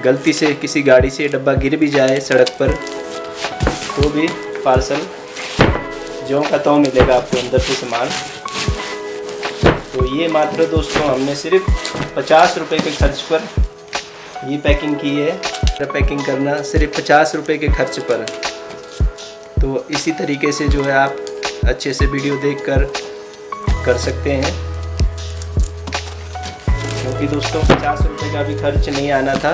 गलती से किसी गाड़ी से डब्बा गिर भी जाए सड़क पर तो भी पार्सल ज्यों का त्यों मिलेगा आपको अंदर से सामान। तो ये मात्र दोस्तों हमने सिर्फ 50 रुपये के खर्च पर ये पैकिंग की है। पैकिंग करना सिर्फ 50 रुपये के खर्च पर। तो इसी तरीके से जो है आप अच्छे से वीडियो देखकर कर सकते हैं, क्योंकि दोस्तों 50 रुपये का भी खर्च नहीं आना था,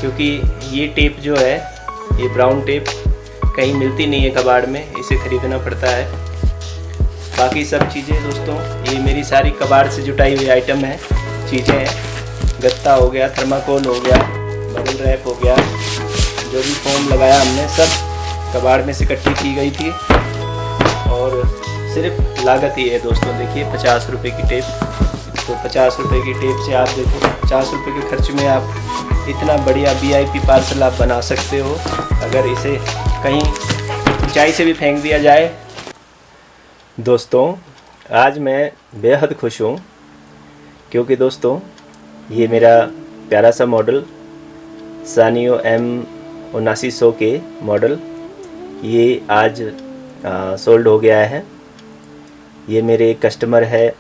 क्योंकि ये टेप जो है, ये ब्राउन टेप कहीं मिलती नहीं है कबाड़ में, इसे ख़रीदना पड़ता है। बाकी सब चीज़ें दोस्तों ये मेरी सारी कबाड़ से जुटाई हुई आइटम है, चीज़ें हैं। गत्ता हो गया, थर्माकोल हो गया, बबल रैप हो गया, जो भी फोम लगाया हमने सब कबाड़ में से इकट्ठी की गई थी। और सिर्फ लागत ही है दोस्तों, देखिए 50 रुपये की टेप। तो 50 रुपये की टेप से आप देखो 50 रुपये के खर्च में आप इतना बढ़िया VIP पार्सल आप बना सकते हो, अगर इसे कहीं ऊंचाई से भी फेंक दिया जाए। दोस्तों आज मैं बेहद खुश हूँ, क्योंकि दोस्तों ये मेरा प्यारा सा मॉडल सानियो M7900 के मॉडल ये आज सोल्ड हो गया है। ये मेरे एक कस्टमर है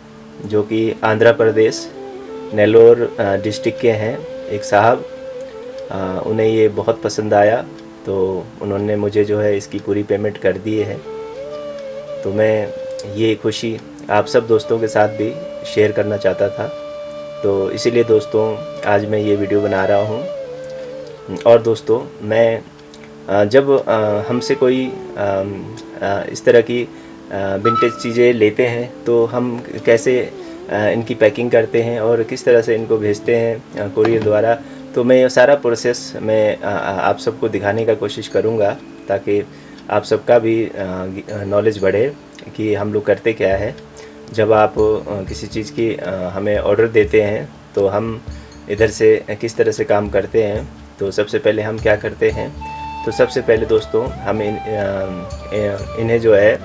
जो कि आंध्र प्रदेश नेल्लोर डिस्ट्रिक्ट के हैं, एक साहब, उन्हें ये बहुत पसंद आया तो उन्होंने मुझे जो है इसकी पूरी पेमेंट कर दी है। तो मैं ये खुशी आप सब दोस्तों के साथ भी शेयर करना चाहता था, तो इसीलिए दोस्तों आज मैं ये वीडियो बना रहा हूँ। और दोस्तों मैं जब हमसे कोई इस तरह की विंटेज चीज़ें लेते हैं तो हम कैसे इनकी पैकिंग करते हैं और किस तरह से इनको भेजते हैं कोरियर द्वारा, तो मैं ये सारा प्रोसेस मैं आप सबको दिखाने का कोशिश करूँगा, ताकि आप सबका भी नॉलेज बढ़े कि हम लोग करते क्या है। जब आप किसी चीज़ की हमें ऑर्डर देते हैं तो हम इधर से किस तरह से काम करते हैं। तो सबसे पहले हम क्या करते हैं, तो सबसे पहले दोस्तों हम इन्हें जो है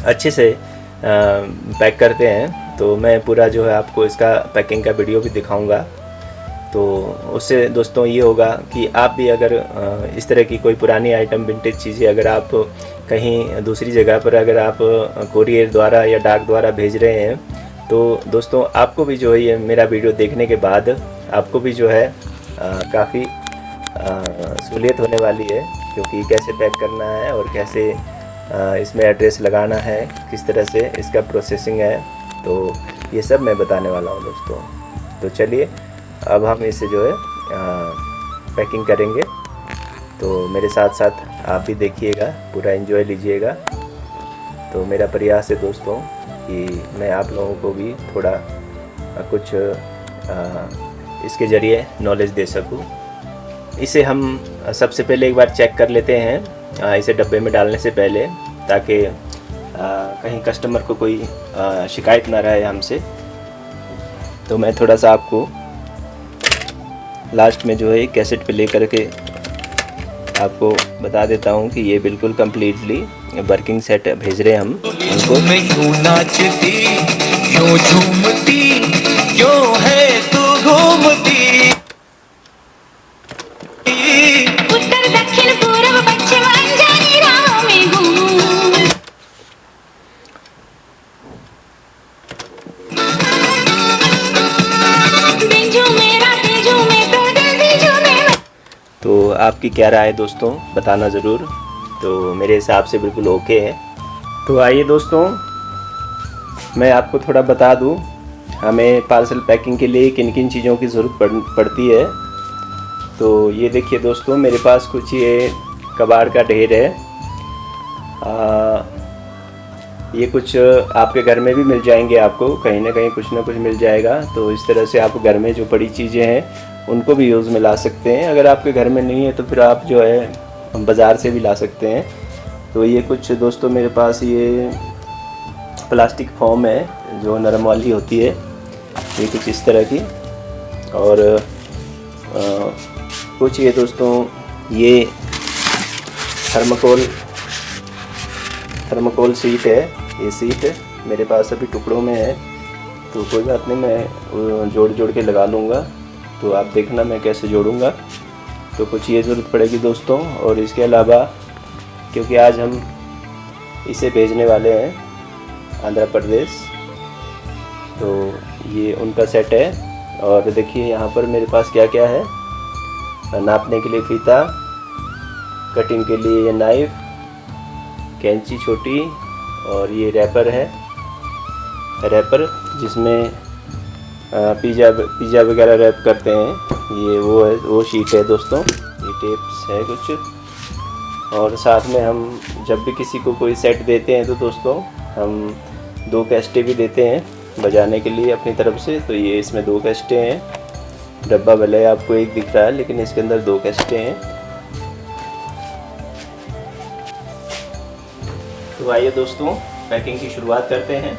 अच्छे से पैक करते हैं। तो मैं पूरा जो है आपको इसका पैकिंग का वीडियो भी दिखाऊंगा। तो उससे दोस्तों ये होगा कि आप भी अगर इस तरह की कोई पुरानी आइटम विंटेज चीज़ें अगर आप कहीं दूसरी जगह पर अगर आप कोरियर द्वारा या डाक द्वारा भेज रहे हैं, तो दोस्तों आपको भी जो है ये मेरा वीडियो देखने के बाद आपको भी जो है काफ़ी सहूलियत होने वाली है, क्योंकि कैसे पैक करना है और कैसे इसमें एड्रेस लगाना है, किस तरह से इसका प्रोसेसिंग है, तो ये सब मैं बताने वाला हूँ दोस्तों। तो चलिए अब हम इसे जो है पैकिंग करेंगे। तो मेरे साथ साथ आप भी देखिएगा, पूरा एंजॉय लीजिएगा। तो मेरा प्रयास है दोस्तों कि मैं आप लोगों को भी थोड़ा कुछ इसके ज़रिए नॉलेज दे सकूं। इसे हम सबसे पहले एक बार चेक कर लेते हैं इसे डब्बे में डालने से पहले, ताकि कहीं कस्टमर को कोई शिकायत ना रहे हमसे। तो मैं थोड़ा सा आपको लास्ट में जो है कैसेट पे लेकर के आपको बता देता हूँ कि ये बिल्कुल कम्प्लीटली वर्किंग सेट भेज रहे हैं हम उनको। क्यों नाचती, क्यों झूमती, क्यों है तू घूमती, उत्तर दक्षिण पूर्व पश्चिम अनजानी राहों में घूम। तो आपकी क्या राय है दोस्तों, बताना ज़रूर। तो मेरे हिसाब से बिल्कुल ओके है। तो आइए दोस्तों मैं आपको थोड़ा बता दूं हमें पार्सल पैकिंग के लिए किन किन चीज़ों की ज़रूरत पड़ती है। तो ये देखिए दोस्तों मेरे पास कुछ ये कबाड़ का ढेर है। ये कुछ आपके घर में भी मिल जाएंगे, आपको कहीं ना कुछ मिल जाएगा। तो इस तरह से आप घर में जो बड़ी चीज़ें हैं उनको भी यूज़ में ला सकते हैं। अगर आपके घर में नहीं है तो फिर आप जो है बाज़ार से भी ला सकते हैं। तो ये कुछ दोस्तों मेरे पास ये प्लास्टिक फोम है जो नरम वाली होती है, ये कुछ इस तरह की। और कुछ ये दोस्तों ये थर्माकोल शीट है। ये शीट मेरे पास अभी टुकड़ों में है, तो कोई बात नहीं, मैं जोड़ के लगा लूँगा। तो आप देखना मैं कैसे जोड़ूंगा। तो कुछ ये ज़रूरत पड़ेगी दोस्तों। और इसके अलावा क्योंकि आज हम इसे भेजने वाले हैं आंध्र प्रदेश, तो ये उनका सेट है। और देखिए यहाँ पर मेरे पास क्या क्या है। नापने के लिए फीता, कटिंग के लिए ये नाइफ, कैंची छोटी, और ये रैपर है, रैपर जिसमें पिज़्ज़ा वगैरह रैप करते हैं। ये वो शीट है दोस्तों। ये टेप्स है कुछ। और साथ में हम जब भी किसी को कोई सेट देते हैं तो दोस्तों हम 2 कैस्टें भी देते हैं बजाने के लिए अपनी तरफ से। तो ये इसमें 2 कैस्टें हैं। डब्बा भले आपको एक दिख रहा है लेकिन इसके अंदर 2 कैस्टें हैं। तो आइए दोस्तों पैकिंग की शुरुआत करते हैं।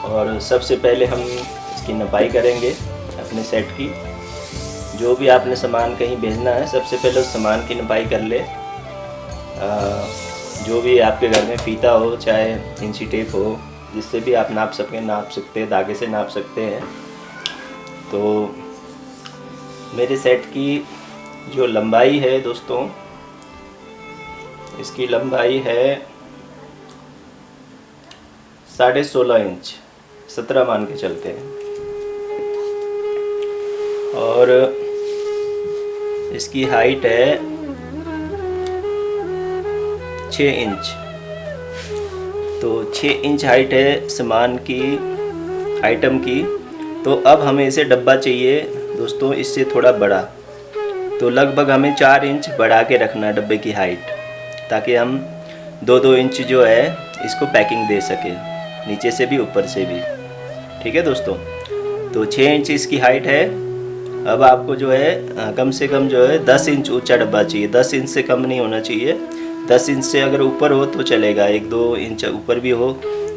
और सबसे पहले हम इसकी नपाई करेंगे अपने सेट की। जो भी आपने सामान कहीं भेजना है सबसे पहले उस सामान की नपाई कर ले। जो भी आपके घर में फीता हो चाहे इंची टेप हो, जिससे भी आप नाप सकते हैं, धागे से नाप सकते हैं। तो मेरे सेट की जो लंबाई है दोस्तों, इसकी लंबाई है 16.5 इंच, 17 मान के चलते हैं। और इसकी हाइट है 6 इंच। तो 6 इंच हाइट है सामान की, आइटम की। तो अब हमें इसे डब्बा चाहिए दोस्तों इससे थोड़ा बड़ा। तो लगभग हमें 4 इंच बढ़ा के रखना है डब्बे की हाइट, ताकि हम 2-2 इंच जो है इसको पैकिंग दे सकें, नीचे से भी ऊपर से भी। ठीक है दोस्तों। तो 6 इंच इसकी हाइट है। अब आपको जो है कम से कम जो है 10 इंच ऊंचा डब्बा चाहिए। 10 इंच से कम नहीं होना चाहिए। 10 इंच से अगर ऊपर हो तो चलेगा, 1-2 इंच ऊपर भी हो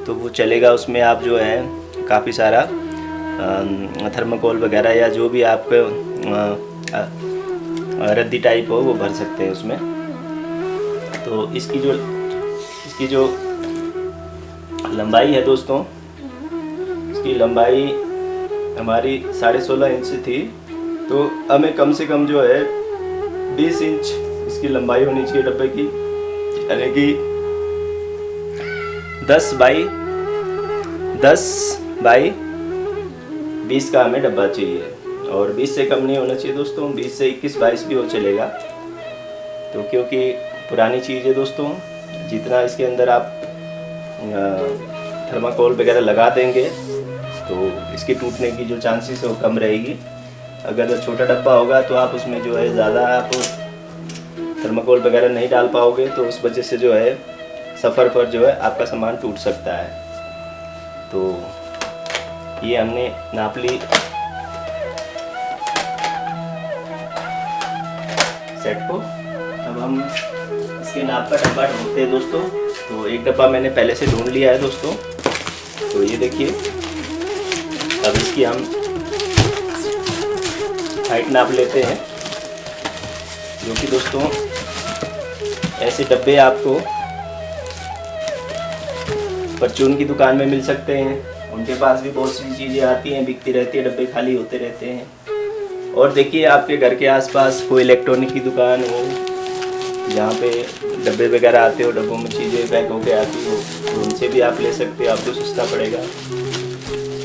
तो वो चलेगा। उसमें आप जो है काफ़ी सारा थर्माकोल वगैरह या जो भी आपके रद्दी टाइप हो वो भर सकते हैं उसमें। तो इसकी जो लंबाई है दोस्तों, इसकी लंबाई हमारी 16.5 इंच थी। तो हमें कम से कम जो है 20 इंच इसकी लंबाई होनी चाहिए डब्बे की, यानी कि 10 बाई 20 का हमें डब्बा चाहिए। और 20 से कम नहीं होना चाहिए दोस्तों। 20 से 21-22 भी हो चलेगा। तो क्योंकि पुरानी चीज़ है दोस्तों, जितना इसके अंदर आप थर्माकोल वगैरह लगा देंगे तो इसके टूटने की जो चांसेस है वो कम रहेगी। अगर छोटा डब्बा होगा तो आप उसमें जो है ज़्यादा आप थर्माकोल वगैरह नहीं डाल पाओगे, तो उस वजह से जो है सफ़र पर जो है आपका सामान टूट सकता है। तो ये हमने नाप ली सेट को। अब हम इसके नाप का डब्बा ढूंढते हैं दोस्तों। तो एक डब्बा मैंने पहले से ढूंढ लिया है दोस्तों। तो ये देखिए, अब इसकी हम हाइट नाप लेते हैं, जो कि दोस्तों ऐसे डब्बे आपको परचून की दुकान में मिल सकते हैं। उनके पास भी बहुत सी चीज़ें आती हैं, बिकती रहती है, डब्बे खाली होते रहते हैं। और देखिए आपके घर के आसपास कोई इलेक्ट्रॉनिक की दुकान हो जहाँ पे डब्बे वगैरह आते हो, डब्बों में चीज़ें पैक होके आती हो, तो उनसे भी आप ले सकते हो, आपको सस्ता पड़ेगा।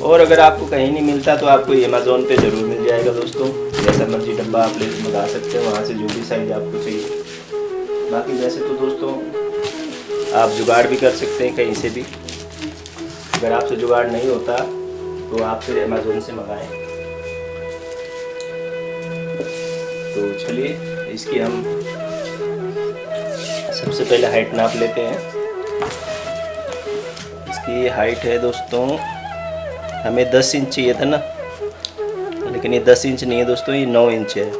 और अगर आपको कहीं नहीं मिलता तो आपको अमेज़ॉन पे ज़रूर मिल जाएगा दोस्तों। जैसा मर्जी डब्बा आप ले मंगा सकते हो वहाँ से, जो भी साइज़ आपको चाहिए। बाकी वैसे तो दोस्तों आप जुगाड़ भी कर सकते हैं कहीं से भी। अगर आपसे जुगाड़ नहीं होता तो आप फिर अमेज़ॉन से मंगाएं। तो चलिए इसकी हम सबसे पहले हाइट नाप लेते हैं। इसकी हाइट है दोस्तों, हमें 10 इंच चाहिए था ना, लेकिन ये 10 इंच नहीं है दोस्तों, ये 9 इंच है।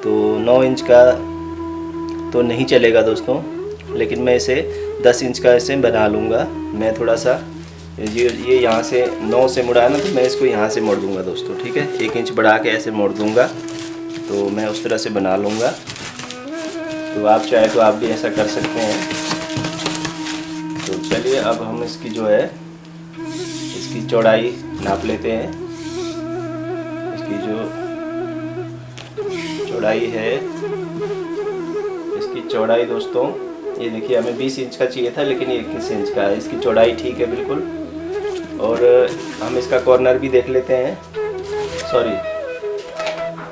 तो 9 इंच का तो नहीं चलेगा दोस्तों, लेकिन मैं इसे 10 इंच का ऐसे बना लूँगा। मैं थोड़ा सा ये यहाँ से 9 से मुड़ा है ना, तो मैं इसको यहाँ से मोड़ दूँगा दोस्तों। ठीक है, 1 इंच बढ़ा के ऐसे मोड़ दूँगा, तो मैं उस तरह से बना लूँगा। तो आप चाहे तो आप भी ऐसा कर सकते हैं। तो चलिए अब हम इसकी जो है इसकी चौड़ाई नाप लेते हैं। इसकी जो चौड़ाई है, इसकी चौड़ाई दोस्तों ये देखिए, हमें 20 इंच का चाहिए था लेकिन ये 21 इंच का है। इसकी चौड़ाई ठीक है बिल्कुल। और हम इसका कॉर्नर भी देख लेते हैं। सॉरी,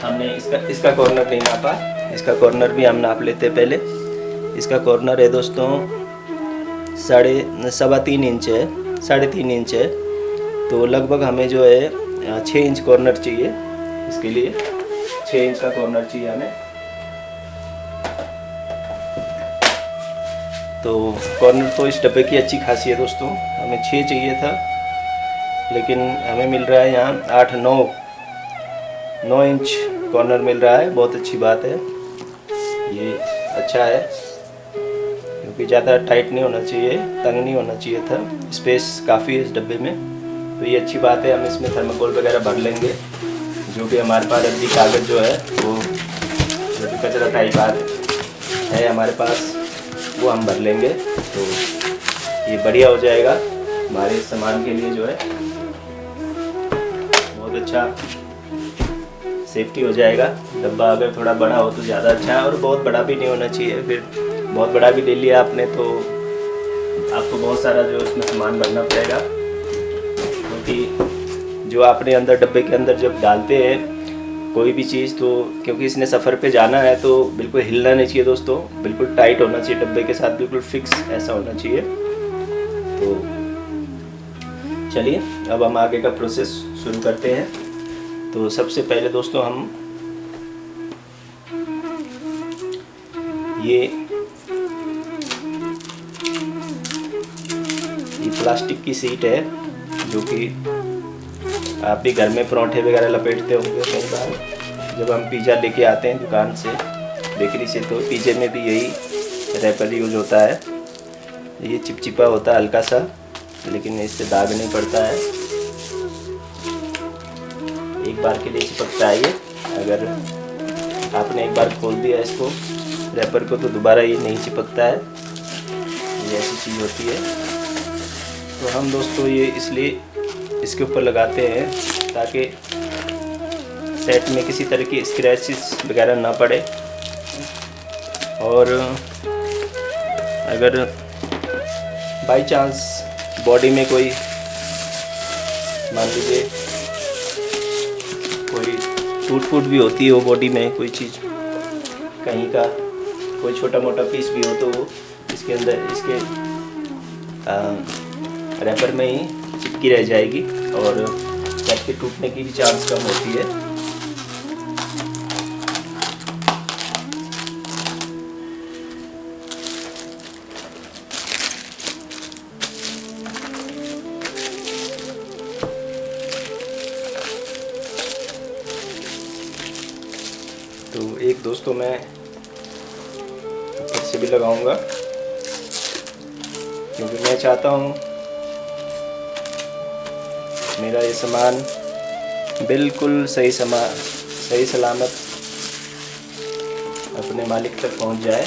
हमने इसका कॉर्नर नहीं नापा, इसका कॉर्नर भी हम नाप लेते हैं पहले। इसका कॉर्नर है दोस्तों 3.5 इंच है, 3.5 इंच है। तो लगभग हमें जो है 6 इंच कॉर्नर चाहिए। इसके लिए 6 इंच का कॉर्नर चाहिए हमें। तो कॉर्नर तो इस डब्बे की अच्छी खासी है दोस्तों, हमें 6 चाहिए था लेकिन हमें मिल रहा है यहाँ 8-9 इंच कॉर्नर मिल रहा है। बहुत अच्छी बात है, ये अच्छा है क्योंकि ज़्यादा टाइट नहीं होना चाहिए, तंग नहीं होना चाहिए था। स्पेस काफ़ी है इस डब्बे में, तो ये अच्छी बात है। हम इसमें थर्माकोल वगैरह भर लेंगे, जो भी हमारे पास रद्दी कागज़ जो है वो जो भी कचरा टाइप है हमारे पास, वो हम भर लेंगे। तो ये बढ़िया हो जाएगा हमारे सामान के लिए, जो है बहुत अच्छा सेफ्टी हो जाएगा। डब्बा अगर थोड़ा बड़ा हो तो ज़्यादा अच्छा है, और बहुत बड़ा भी नहीं होना चाहिए। फिर बहुत बड़ा भी ले लिया आपने तो आपको बहुत सारा जो उसमें सामान भरना पड़ेगा, क्योंकि जो आपने अंदर डब्बे के अंदर जब डालते हैं कोई भी चीज़, तो क्योंकि इसने सफ़र पे जाना है तो बिल्कुल हिलना नहीं चाहिए दोस्तों, बिल्कुल टाइट होना चाहिए डब्बे के साथ, बिल्कुल फिक्स ऐसा होना चाहिए। तो चलिए अब हम आगे का प्रोसेस शुरू करते हैं। तो सबसे पहले दोस्तों हम ये प्लास्टिक की शीट है, जो कि आप भी घर में पराठे वगैरह लपेटते होंगे कई बार। जब हम पिज़्ज़ा लेके आते हैं दुकान से, बेकरी से, तो पिज़्ज़े में भी यही रैपर यूज होता है। ये चिपचिपा होता है हल्का सा, लेकिन इससे दाग नहीं पड़ता है, एक बार के लिए चिपकता है ये। अगर आपने एक बार खोल दिया इसको रैपर को तो दोबारा ये नहीं चिपकता है, ये ऐसी चीज़ होती है। तो हम दोस्तों ये इसलिए इसके ऊपर लगाते हैं ताकि सेट में किसी तरह की स्क्रैचेस वगैरह ना पड़े। और अगर बाय चांस बॉडी में कोई, मान लीजिए कोई टूट फूट भी होती है, वो बॉडी में कोई चीज़ कहीं का कोई छोटा मोटा पीस भी हो, तो वो इसके अंदर इसके रैपर में ही चिपकी रह जाएगी और सेट के टूटने की भी चांस कम होती है। तो एक दोस्तों मैं ऊपर से भी लगाऊंगा, क्योंकि मैं चाहता हूँ मेरा ये सामान बिल्कुल सही सलामत अपने मालिक तक पहुंच जाए,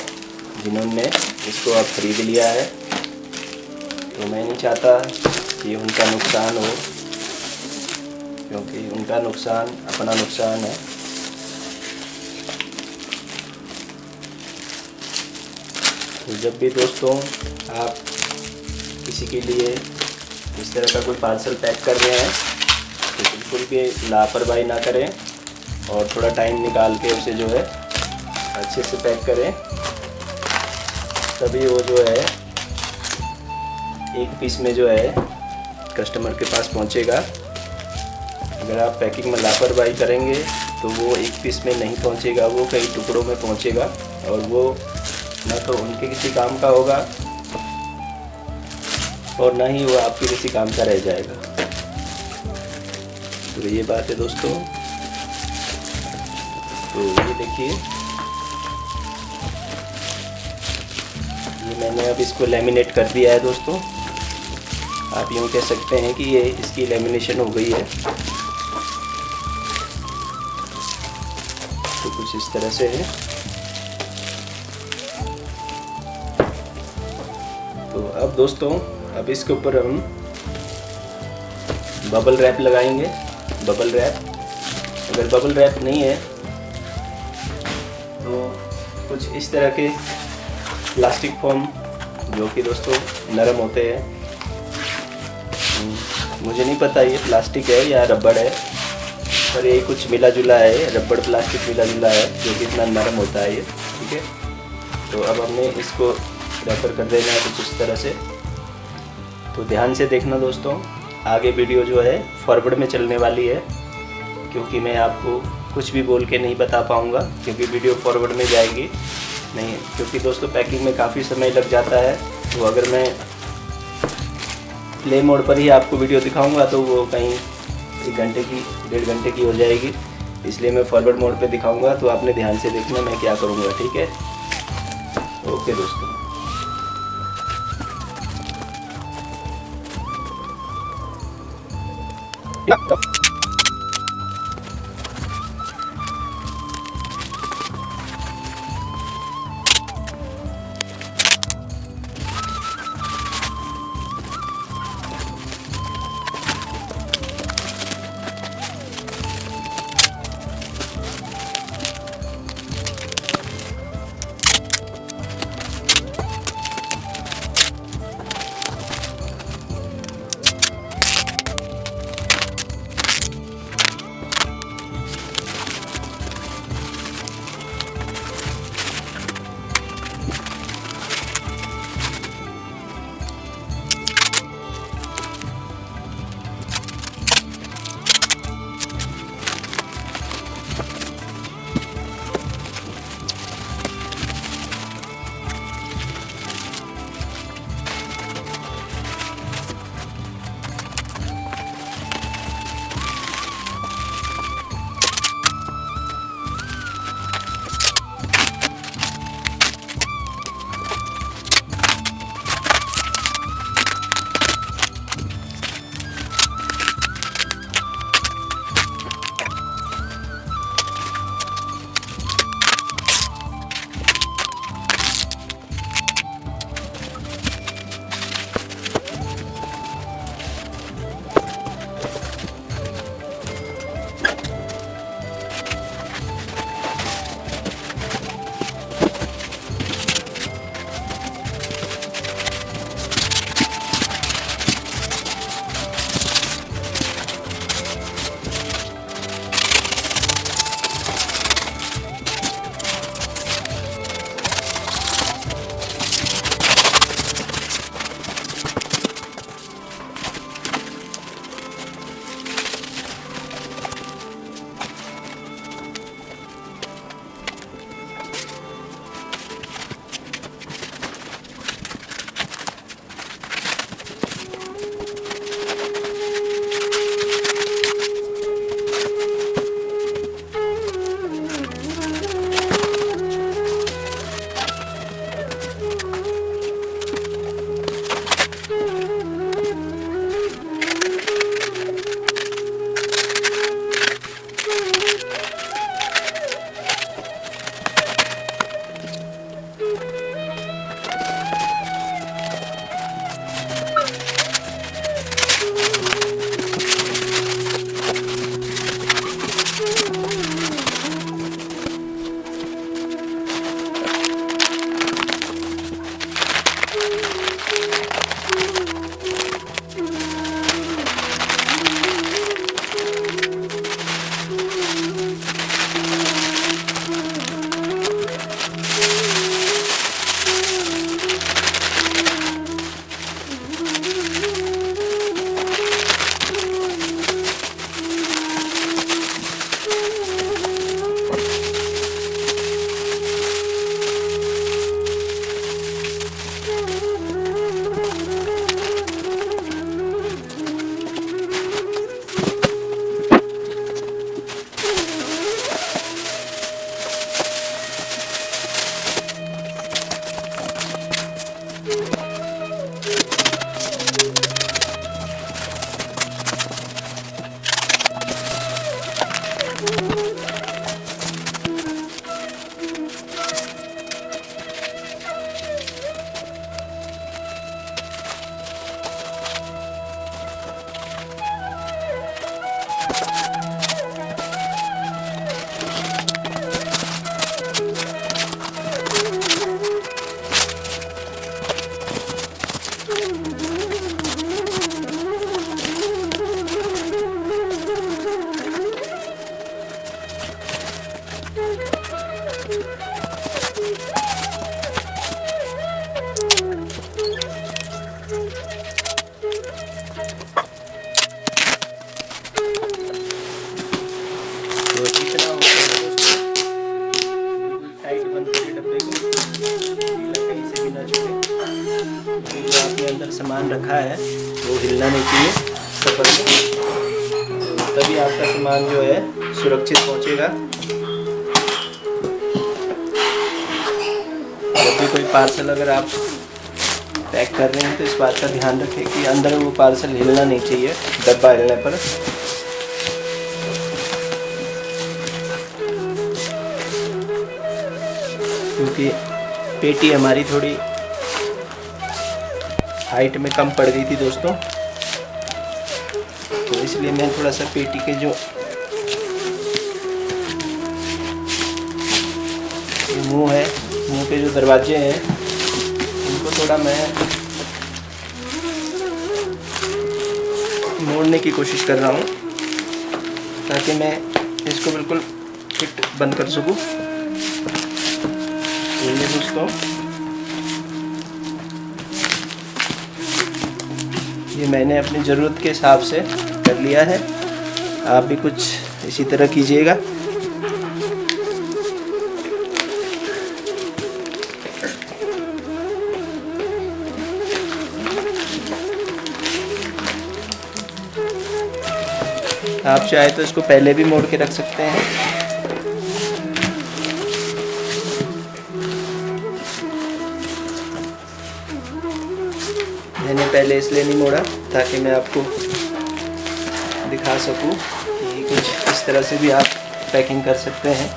जिन्होंने इसको अब ख़रीद लिया है। तो मैं नहीं चाहता कि उनका नुकसान हो, क्योंकि उनका नुकसान अपना नुकसान है। तो जब भी दोस्तों आप किसी के लिए इस तरह का कोई पार्सल पैक कर रहे हैं तो बिल्कुल भी लापरवाही ना करें, और थोड़ा टाइम निकाल के उसे जो है अच्छे से पैक करें, तभी वो जो है एक पीस में जो है कस्टमर के पास पहुंचेगा। अगर आप पैकिंग में लापरवाही करेंगे तो वो एक पीस में नहीं पहुंचेगा, वो कई टुकड़ों में पहुंचेगा, और वो ना तो उनके किसी काम का होगा और ना ही वो आपके किसी काम का रह जाएगा। तो ये बात है दोस्तों। तो ये देखिए, ये मैंने अब इसको लेमिनेट कर दिया है दोस्तों। आप यूँ कह सकते हैं कि ये इसकी लेमिनेशन हो गई है। तो कुछ इस तरह से है। तो अब दोस्तों, अब इसके ऊपर हम बबल रैप लगाएंगे। बबल रैप, अगर बबल रैप नहीं है कुछ इस तरह के प्लास्टिक फोम जो कि दोस्तों नरम होते हैं। मुझे नहीं पता ये प्लास्टिक है या रबड़ है, पर ये कुछ मिला जुला है, रबड़ प्लास्टिक मिला जुला है जो कि इतना नरम होता है ये। ठीक है, तो अब हमने इसको रेफर कर देना है कुछ इस तरह से। तो ध्यान से देखना दोस्तों, आगे वीडियो जो है फॉरवर्ड में चलने वाली है, क्योंकि मैं आपको कुछ भी बोल के नहीं बता पाऊँगा, क्योंकि वीडियो फॉरवर्ड में जाएगी नहीं, क्योंकि दोस्तों पैकिंग में काफ़ी समय लग जाता है। तो अगर मैं प्ले मोड पर ही आपको वीडियो दिखाऊंगा तो वो कहीं 1 घंटे की 1.5 घंटे की हो जाएगी, इसलिए मैं फॉरवर्ड मोड पे दिखाऊंगा। तो आपने ध्यान से देखना मैं क्या करूंगा। ठीक है, ओके दोस्तों। तो इतना हो गया दोस्तों, टाइट बंद करिए डब्बे को, ढीला कहीं से भी ना छूटे। जो आपने अंदर सामान रखा है वो हिलना नहीं चाहिए सफर में, तभी आपका सामान जो है सुरक्षित पहुंचेगा। जब भी कोई पार्सल अगर आप पैक कर रहे हैं तो इस बात का ध्यान रखें कि अंदर वो पार्सल हिलना नहीं चाहिए डब्बा हिलने पर। क्योंकि पेटी हमारी थोड़ी हाइट में कम पड़ गई थी दोस्तों, तो इसलिए मैं थोड़ा सा पेटी के जो मुंह है, मुंह के जो दरवाजे हैं उनको थोड़ा मैं मोड़ने की कोशिश कर रहा हूँ ताकि मैं इसको बिल्कुल फिट बंद कर सकूँ। तो ये दोस्तों ये मैंने अपनी ज़रूरत के हिसाब से कर लिया है, आप भी कुछ इसी तरह कीजिएगा। आप चाहे तो इसको पहले भी मोड़ के रख सकते हैं। मैंने पहले इसलिए नहीं मोड़ा ताकि मैं आपको दिखा सकूं कि कुछ इस तरह से भी आप पैकिंग कर सकते हैं।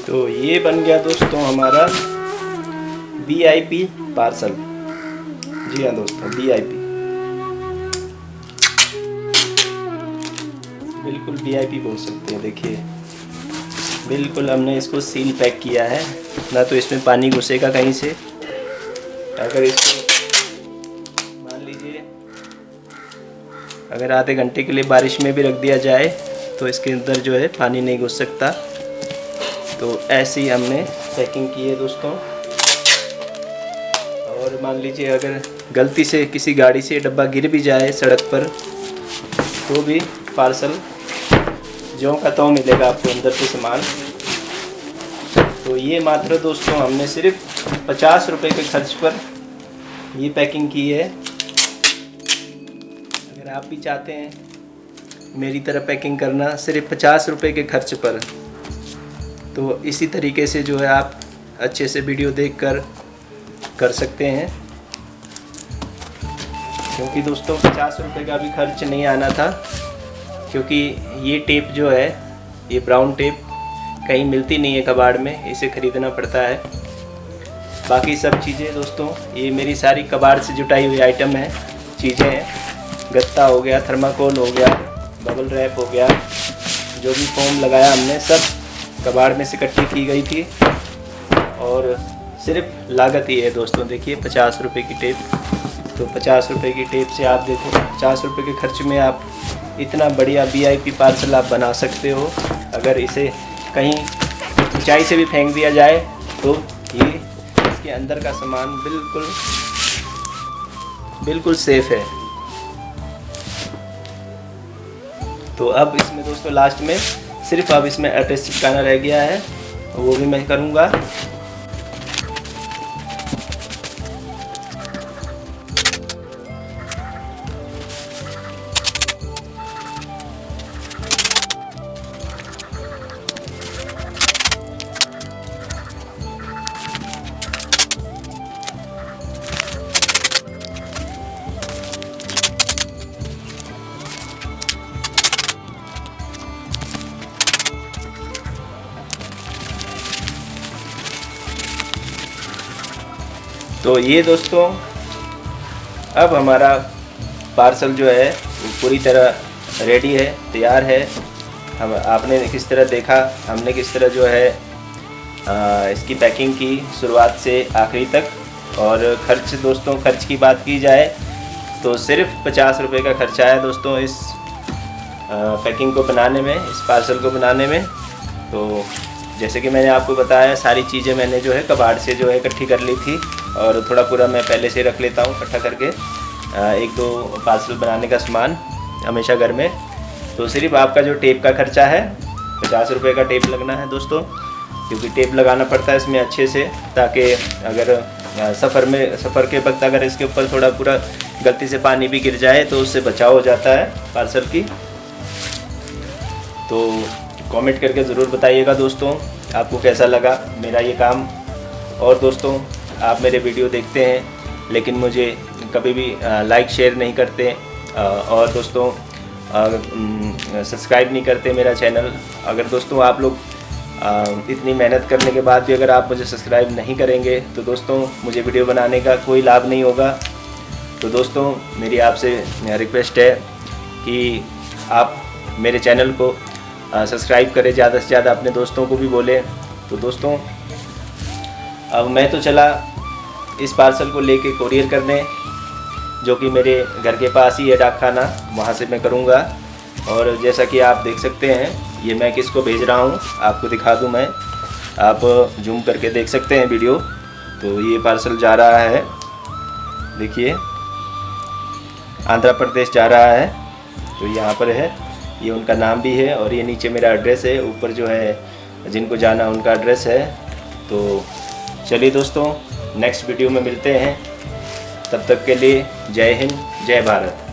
तो ये बन गया दोस्तों हमारा VIP पार्सल। जी हाँ दोस्तों, VIP, बिल्कुल VIP बोल सकते हैं। देखिए बिल्कुल हमने इसको सील पैक किया है, ना तो इसमें पानी घुसेगा कहीं से। अगर इसको मान लीजिए अगर आधे घंटे के लिए बारिश में भी रख दिया जाए तो इसके अंदर जो है पानी नहीं घुस सकता। तो ऐसे ही हमने पैकिंग की है दोस्तों। और मान लीजिए अगर गलती से किसी गाड़ी से डब्बा गिर भी जाए सड़क पर तो भी पार्सल ज्यों का त्यों मिलेगा आपको अंदर से सामान। तो ये मात्र दोस्तों हमने सिर्फ 50 रुपये के खर्च पर ये पैकिंग की है। अगर आप भी चाहते हैं मेरी तरह पैकिंग करना सिर्फ 50 रुपये के खर्च पर, तो इसी तरीके से जो है आप अच्छे से वीडियो देखकर कर सकते हैं। क्योंकि दोस्तों 50 रुपये का भी खर्च नहीं आना था, क्योंकि ये टेप जो है, ये ब्राउन टेप कहीं मिलती नहीं है कबाड़ में, इसे ख़रीदना पड़ता है। बाकी सब चीज़ें दोस्तों ये मेरी सारी कबाड़ से जुटाई हुई आइटम है, चीज़ें हैं। गत्ता हो गया, थर्माकोल हो गया, बबल रैप हो गया, जो भी फोम लगाया हमने सब कबाड़ में से इकट्ठी की गई थी। और सिर्फ लागत ही है दोस्तों, देखिए 50 रुपये की टेप। तो 50 रुपये की टेप से आप देखो 50 रुपये के खर्च में आप इतना बढ़िया VIP पार्सल आप बना सकते हो। अगर इसे कहीं ऊंचाई से भी फेंक दिया जाए तो ये इसके अंदर का सामान बिल्कुल सेफ है। तो अब इसमें दोस्तों लास्ट में सिर्फ अब इसमें एड्रेस चिपकाना रह गया है, वो भी मैं करूँगा। तो ये दोस्तों अब हमारा पार्सल जो है वो पूरी तरह रेडी है, तैयार है। हम आपने किस तरह देखा, हमने किस तरह जो है इसकी पैकिंग की शुरुआत से आखिरी तक। और खर्च दोस्तों, खर्च की बात की जाए तो सिर्फ 50 रुपये का खर्चा है दोस्तों इस पैकिंग को बनाने में, इस पार्सल को बनाने में। तो जैसे कि मैंने आपको बताया, सारी चीज़ें मैंने जो है कबाड़ से जो है इकट्ठी कर ली थी, और थोड़ा पूरा मैं पहले से रख लेता हूँ इकट्ठा करके, 1-2 पार्सल बनाने का सामान हमेशा घर में। तो सिर्फ आपका जो टेप का खर्चा है 50 रुपये का टेप लगना है दोस्तों, क्योंकि टेप लगाना पड़ता है इसमें अच्छे से, ताकि अगर सफ़र के वक्त अगर इसके ऊपर थोड़ा पूरा गलती से पानी भी गिर जाए तो उससे बचाव हो जाता है पार्सल की। तो कमेंट करके ज़रूर बताइएगा दोस्तों आपको कैसा लगा मेरा ये काम। और दोस्तों आप मेरे वीडियो देखते हैं लेकिन मुझे कभी भी लाइक शेयर नहीं करते, और दोस्तों सब्सक्राइब नहीं करते मेरा चैनल। अगर दोस्तों आप लोग इतनी मेहनत करने के बाद भी अगर आप मुझे सब्सक्राइब नहीं करेंगे तो दोस्तों मुझे वीडियो बनाने का कोई लाभ नहीं होगा। तो दोस्तों मेरी आपसे रिक्वेस्ट है कि आप मेरे चैनल को सब्सक्राइब करें, ज़्यादा से ज़्यादा अपने दोस्तों को भी बोलें। तो दोस्तों अब मैं तो चला इस पार्सल को लेके कोरियर करने, जो कि मेरे घर के पास ही है डाकखाना, वहाँ से मैं करूँगा। और जैसा कि आप देख सकते हैं ये मैं किसको भेज रहा हूँ आपको दिखा दूँ मैं, आप जूम करके देख सकते हैं वीडियो। तो ये पार्सल जा रहा है, देखिए आंध्र प्रदेश जा रहा है। तो यहाँ पर है, ये उनका नाम भी है, और ये नीचे मेरा एड्रेस है, ऊपर जो है जिनको जाना उनका एड्रेस है। तो चलिए दोस्तों नेक्स्ट वीडियो में मिलते हैं, तब तक के लिए जय हिंद, जय भारत।